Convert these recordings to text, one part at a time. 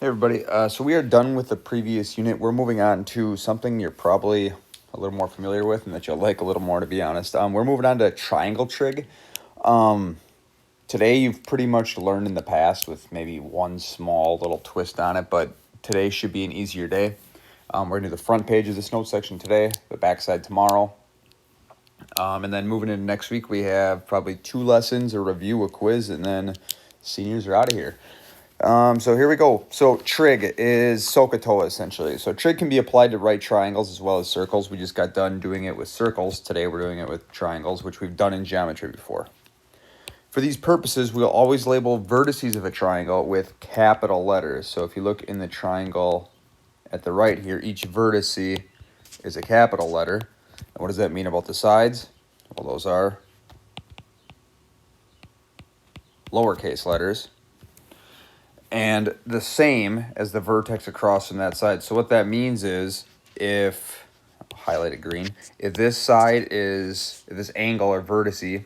Hey everybody, so we are done with the previous unit. We're moving on to something you're probably a little more familiar with and that you'll like a little more, to be honest. We're moving on to triangle trig. Today you've pretty much learned in the past with maybe one small little twist on it, but today should be an easier day. We're going to do the front page of this note section today, the back side tomorrow. And then moving into next week, we have probably 2 lessons, a review, a quiz, and then seniors are out of here. So here we go. So trig is SOHCAHTOA essentially. So trig can be applied to right triangles as well as circles. We just got done doing it with circles. Today we're doing it with triangles, which we've done in geometry before. For these purposes, we'll always label vertices of a triangle with capital letters. So if you look in the triangle at the right here, each vertice is a capital letter. And what does that mean about the sides? Well, those are lowercase letters. And the same as the vertex across from that side. So what that means is, if highlighted green, if this angle or vertice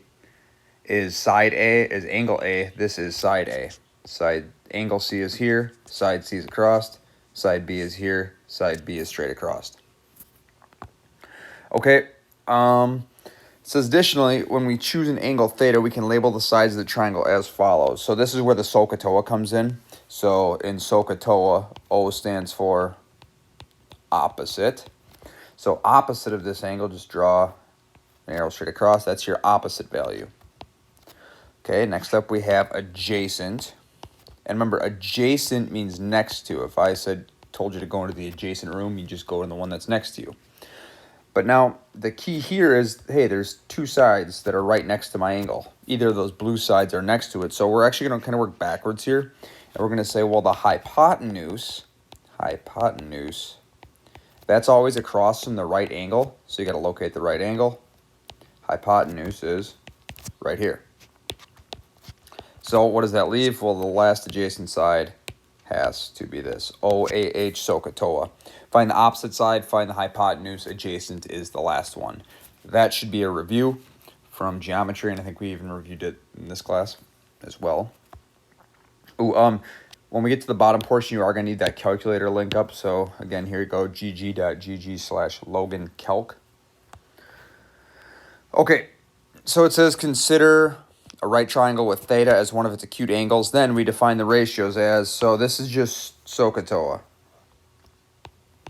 is side A, is angle A, this is side A. Side angle C is here, side C is across, side B is here, side B is straight across. Okay, it says additionally, when we choose an angle theta, we can label the sides of the triangle as follows. So this is where the SOHCAHTOA comes in. So in SOHCAHTOA, O stands for opposite. So opposite of this angle, just draw an arrow straight across. That's your opposite value. Okay, next up we have adjacent. And remember, adjacent means next to. If I told you to go into the adjacent room, you just go in the one that's next to you. But now the key here is, hey, there's 2 sides that are right next to my angle. Either of those blue sides are next to it. So we're actually going to kind of work backwards here. And we're going to say, well, the hypotenuse, that's always across from the right angle. So you got to locate the right angle. Hypotenuse is right here. So what does that leave? Well, the last adjacent side has to be this, OAH SOHCAHTOA. Find the opposite side, find the hypotenuse, adjacent is the last one. That should be a review from geometry, and I think we even reviewed it in this class as well. When we get to the bottom portion, you are going to need that calculator link up. So again, here you go, gg.gg/LoganCalc. Okay, so it says consider a right triangle with theta as one of its acute angles. Then we define the ratios as, so this is just SOHCAHTOA.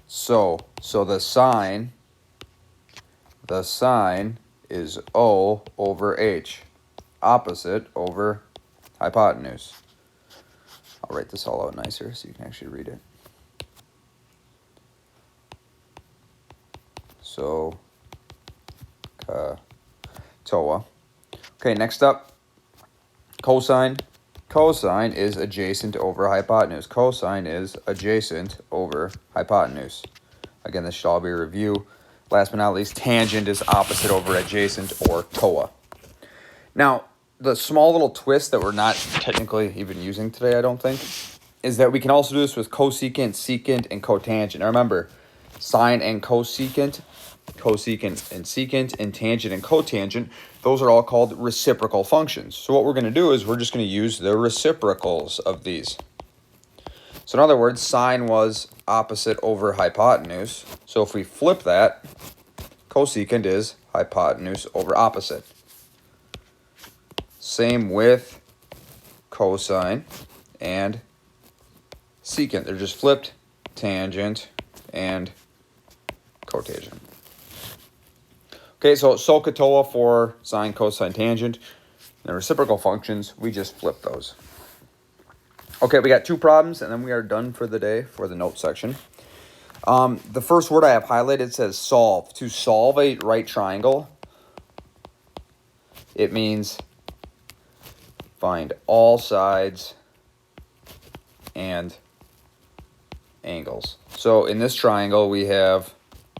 So the sine is O over H, opposite over hypotenuse. I'll write this all out nicer so you can actually read it. SOHCAHTOA. Okay, next up, cosine. Cosine is adjacent over hypotenuse. Cosine is adjacent over hypotenuse. Again, this should all be a review. Last but not least, tangent is opposite over adjacent, or TOA. Now, the small little twist that we're not technically even using today, I don't think, is that we can also do this with cosecant, secant, and cotangent. Now remember, sine and cosecant, cosecant and secant, and tangent and cotangent, those are all called reciprocal functions. So what we're going to do is we're just going to use the reciprocals of these. So in other words, sine was opposite over hypotenuse. So if we flip that, cosecant is hypotenuse over opposite. Same with cosine and secant. They're just flipped, tangent and cotangent. Okay, so SOHCAHTOA for sine, cosine, tangent. The reciprocal functions, we just flip those. Okay, we got 2 problems, and then we are done for the day for the note section. The first word I have highlighted says solve. To solve a right triangle, it means find all sides and angles. So in this triangle, we have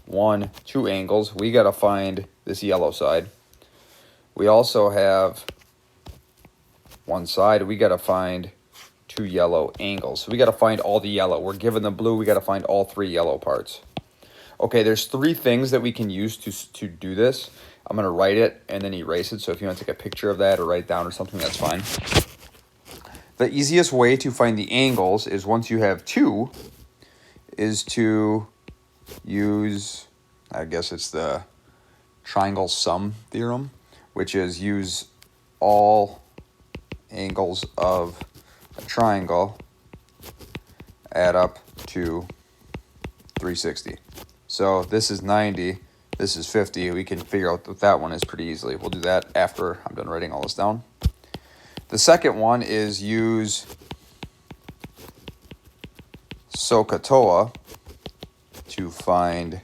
2 angles. We got to find this yellow side. We also have one side. We got to find 2 yellow angles. So we got to find all the yellow. We're given the blue. We got to find all 3 yellow parts. Okay, there's 3 things that we can use to do this. I'm going to write it and then erase it. So if you want to take a picture of that or write it down or something, that's fine. The easiest way to find the angles is once you have 2, is to use, I guess it's the triangle sum theorem, which is use all angles of a triangle add up to 360. So this is 90, this is 50. We can figure out what that one is pretty easily. We'll do that after I'm done writing all this down. The second one is use SOHCAHTOA to find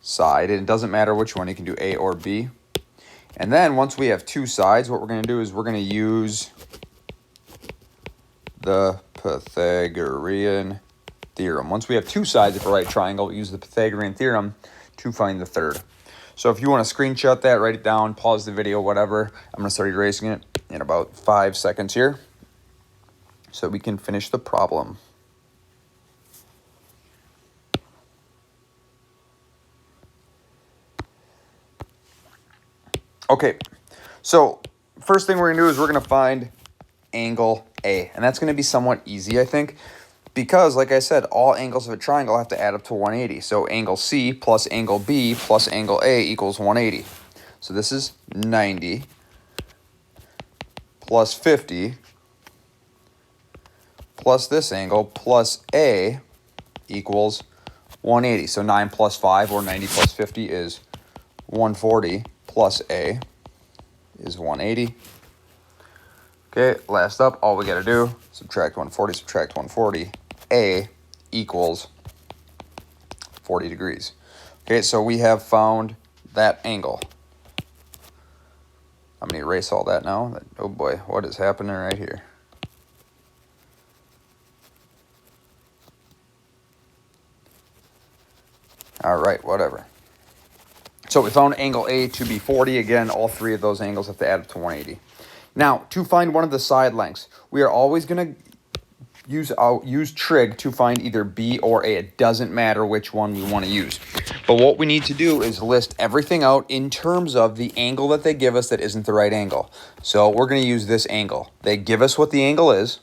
side. And it doesn't matter which one, you can do A or B. And then once we have 2 sides, what we're going to do is we're going to use the Pythagorean theorem. Once we have 2 sides of a right triangle, we use the Pythagorean theorem to find the third. So if you want to screenshot that, write it down, pause the video, whatever. I'm going to start erasing it in about 5 seconds here so we can finish the problem. Okay, so first thing we're going to do is we're going to find angle A. And that's going to be somewhat easy, I think, because, like I said, all angles of a triangle have to add up to 180. So angle C plus angle B plus angle A equals 180. So this is 90 plus 50 plus this angle plus A equals 180. So 9 plus 5, or 90 plus 50, is 140, plus A is 180. Okay, last up, all we got to do, subtract 140, subtract 140. A equals 40 degrees. Okay, so we have found that angle. I'm going to erase all that now. Oh boy, what is happening right here? All right, whatever. So we found angle A to be 40. Again, all 3 of those angles have to add up to 180. Now, to find one of the side lengths, we are always going to use trig to find either B or A. It doesn't matter which one we want to use. But what we need to do is list everything out in terms of the angle that they give us that isn't the right angle. So we're going to use this angle. They give us what the angle is,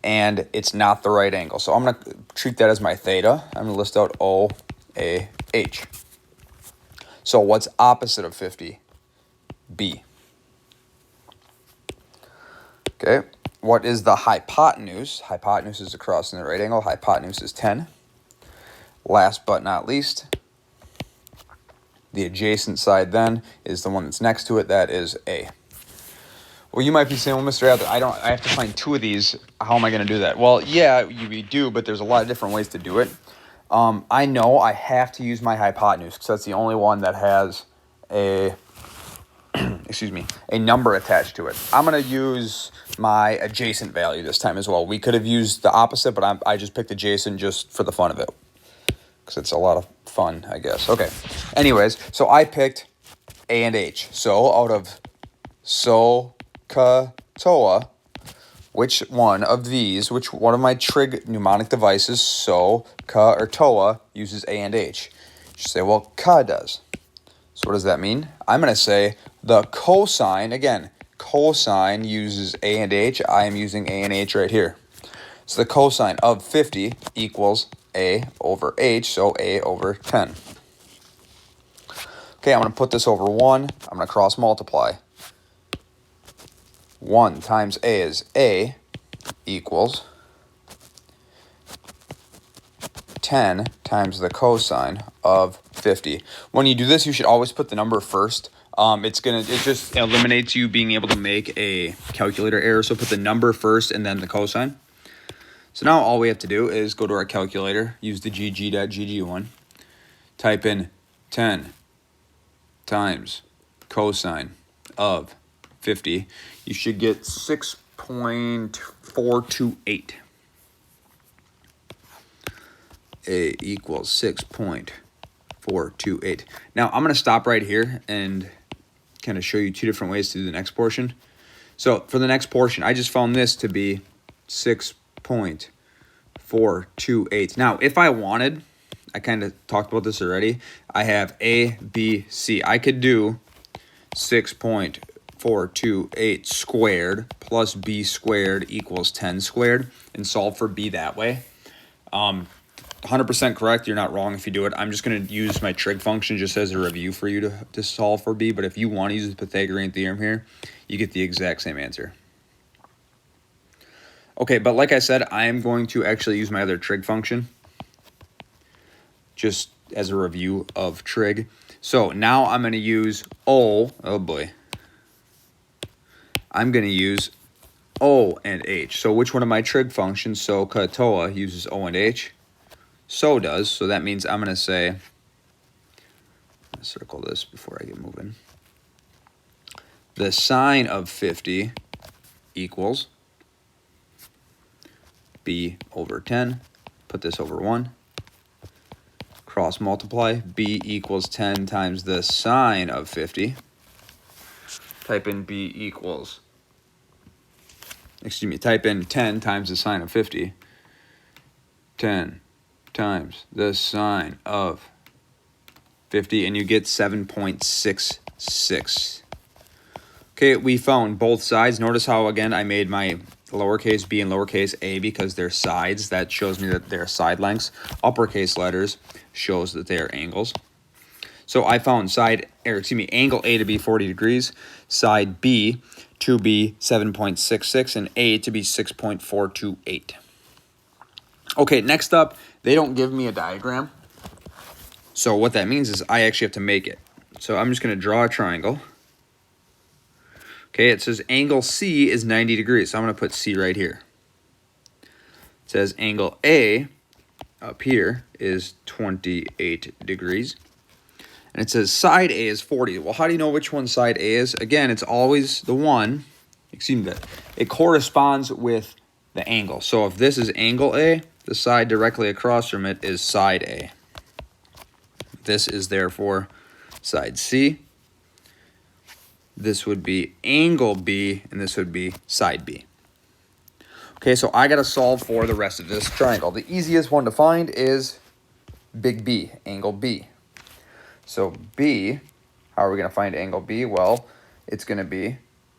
and it's not the right angle. So I'm going to treat that as my theta. I'm going to list out O, A, H. So what's opposite of 50? B. Okay. What is the hypotenuse? Hypotenuse is across in the right angle. Hypotenuse is 10. Last but not least, the adjacent side then is the one that's next to it. That is A. Well, you might be saying, well, Mr. Adler, I have to find 2 of these. How am I going to do that? Well, yeah, you do, but there's a lot of different ways to do it. I know I have to use my hypotenuse because that's the only one that has a a number attached to it. I'm going to use my adjacent value this time as well. We could have used the opposite, but I just picked adjacent just for the fun of it because it's a lot of fun, I guess. Okay. Anyways, so I picked A and H. So out of SOHCAHTOA, which one of my trig mnemonic devices, SO, Ka, or Toa, uses A and H? You say, well, Ka does. So what does that mean? I'm going to say the cosine, again, cosine uses A and H. I am using A and H right here. So the cosine of 50 equals A over H, so A over 10. Okay, I'm going to put this over 1. I'm going to cross multiply. 1 times A is A equals 10 times the cosine of 50. When you do this, you should always put the number first. It just eliminates you being able to make a calculator error. So put the number first and then the cosine. So now all we have to do is go to our calculator, use the gg.gg one, type in 10 times cosine of 50. You should get 6.428. A equals 6.428. Now I'm going to stop right here and kind of show you 2 different ways to do the next portion. So for the next portion, I just found this to be 6.428. Now, if I wanted, I kind of talked about this already, I have A, B, C. I could do 6.428 6.428 squared plus b squared equals 10 squared, and solve for b that way. 100% correct. You're not wrong if you do it. I'm just going to use my trig function just as a review for you to solve for b, but if you want to use the Pythagorean theorem here, you get the exact same answer. Okay, but like I said, I am going to actually use my other trig function just as a review of trig. So now I'm going to use I'm going to use O and H. So which one of my trig functions, SOHCAHTOA, uses O and H? So does. So that means I'm going to say, circle this before I get moving. The sine of 50 equals b over 10. Put this over 1. Cross multiply. b equals 10 times the sine of 50. Type in type in 10 times the sine of 50. 10 times the sine of 50, and you get 7.66. Okay, we found both sides. Notice how, again, I made my lowercase b and lowercase a because they're sides. That shows me that they're side lengths. Uppercase letters shows that they are angles. So I found angle A to be 40 degrees, side B to be 7.66, and A to be 6.428. Okay, next up, they don't give me a diagram. So what that means is I actually have to make it. So I'm just going to draw a triangle. Okay, it says angle C is 90 degrees, so I'm going to put C right here. It says angle A up here is 28 degrees. And it says side A is 40. Well, how do you know which one side A is? Again, it's always the one, it corresponds with the angle. So if this is angle A, the side directly across from it is side A. This is therefore side C. This would be angle B, and this would be side B. Okay, so I got to solve for the rest of this triangle. The easiest one to find is big B, angle B. So B, how are we going to find angle B? Well, it's going to be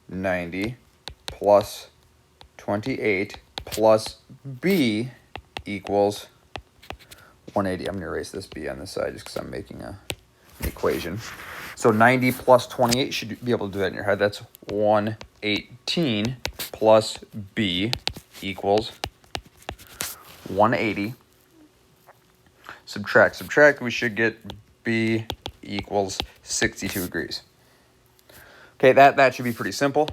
90 plus 28 plus B equals 180. I'm going to erase this B on this side just because I'm making an equation. So 90 plus 28, should be able to do that in your head. That's 118 plus B equals 180. Subtract, we should get B equals 62 degrees. Okay, that should be pretty simple.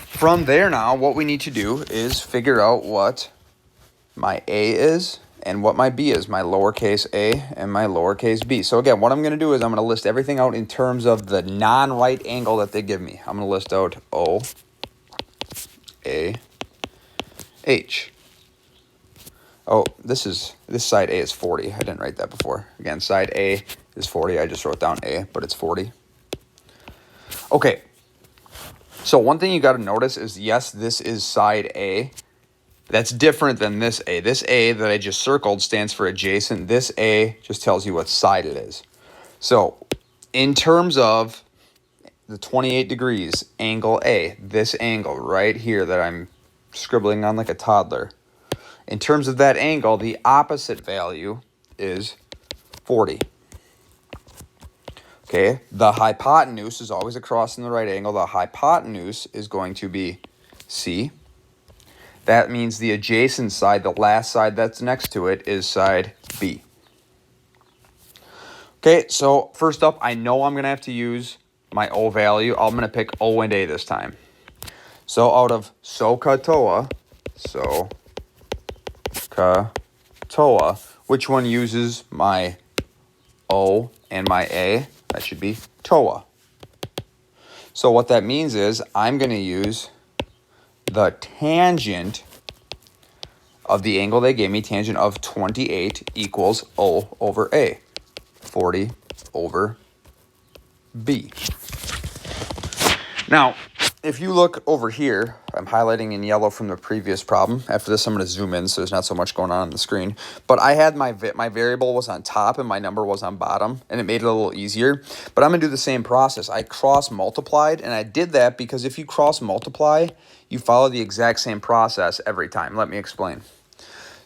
From there now, what we need to do is figure out what my A is and what my B is, my lowercase a and my lowercase b. So again, what I'm going to do is I'm going to list everything out in terms of the non-right angle that they give me. I'm going to list out O, A, H. Oh, this side A is 40. I didn't write that before. Again, side A is 40. I just wrote down A, but it's 40. Okay. So one thing you got to notice is, yes, this is side A. That's different than this A. This A that I just circled stands for adjacent. This A just tells you what side it is. So in terms of the 28 degrees, angle A, this angle right here that I'm scribbling on like a toddler, in terms of that angle, the opposite value is 40. Okay, the hypotenuse is always across in the right angle. The hypotenuse is going to be C. That means the adjacent side, the last side that's next to it, is side B. Okay, so first up, I know I'm going to have to use my O value. I'm going to pick O and A this time. So out of SOHCAHTOA, which one uses my O and my A? That should be TOA. So what that means is I'm going to use the tangent of the angle they gave me, tangent of 28 equals O over A, 40 over B. Now, if you look over here, I'm highlighting in yellow from the previous problem. After this, I'm going to zoom in so there's not so much going on the screen. But I had my variable was on top and my number was on bottom, and it made it a little easier. But I'm going to do the same process. I cross multiplied, and I did that because if you cross multiply, you follow the exact same process every time. Let me explain.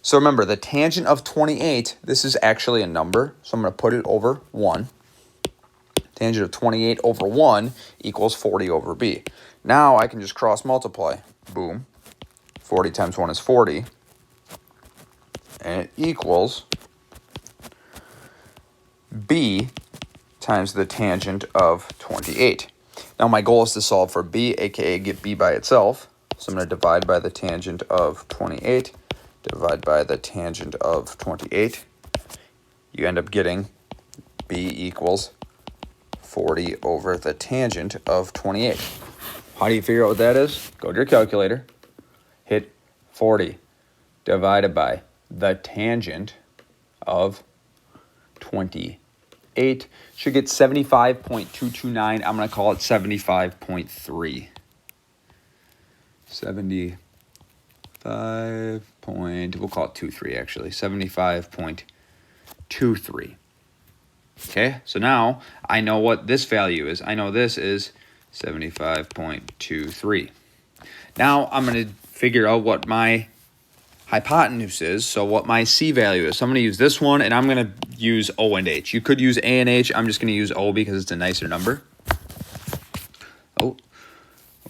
So remember, the tangent of 28, this is actually a number, so I'm going to put it over 1. Tangent of 28 over 1 equals 40 over b. Now I can just cross multiply. Boom. 40 times 1 is 40. And it equals b times the tangent of 28. Now my goal is to solve for b, aka get b by itself. So I'm going to divide by the tangent of 28. Divide by the tangent of 28. You end up getting b equals 40 over the tangent of 28. How do you figure out what that is? Go to your calculator, hit 40 divided by the tangent of 28. Should get 75.229. I'm going to call it 75.3. we'll call it 23 actually. 75.23. Okay, so now I know what this value is. I know this is 75.23. Now I'm going to figure out what my hypotenuse is, so what my C value is. So I'm going to use this one, and I'm going to use O and H. You could use A and H. I'm just going to use O because it's a nicer number. Oh,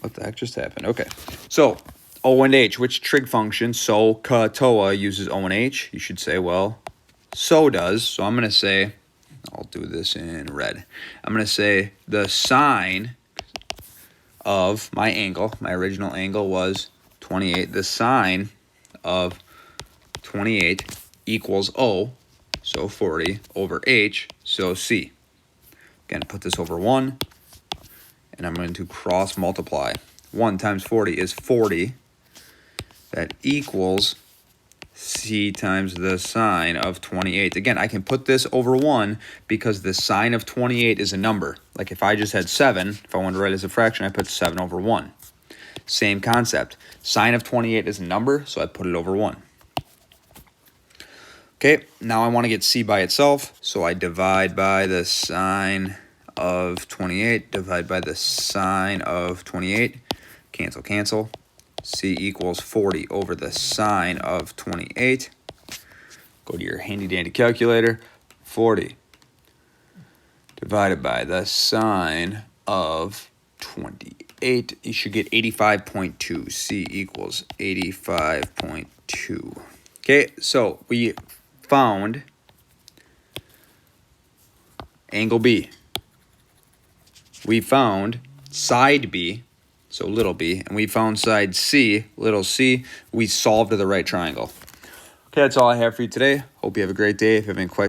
what the heck just happened? Okay, so O and H, which trig function, so, ka, toa, uses O and H? You should say, well, so does. So I'm going to say, I'll do this in red. I'm going to say the sine of my angle, my original angle was 28. The sine of 28 equals O, so 40, over H, so C. Again, put this over 1, and I'm going to cross multiply. 1 times 40 is 40. That equals C times the sine of 28. Again, I can put this over 1 because the sine of 28 is a number. Like if I just had 7, if I wanted to write it as a fraction, I put 7 over 1. Same concept. Sine of 28 is a number, so I put it over 1. Okay, now I want to get C by itself, so I divide by the sine of 28, divide by the sine of 28, cancel, cancel. C equals 40 over the sine of 28. Go to your handy-dandy calculator. 40 divided by the sine of 28. You should get 85.2. C equals 85.2. Okay, so we found angle B. We found side B, so little b, and we found side C, little c. We solved to the right triangle. Okay, that's all I have for you today. Hope you have a great day. If you have any questions,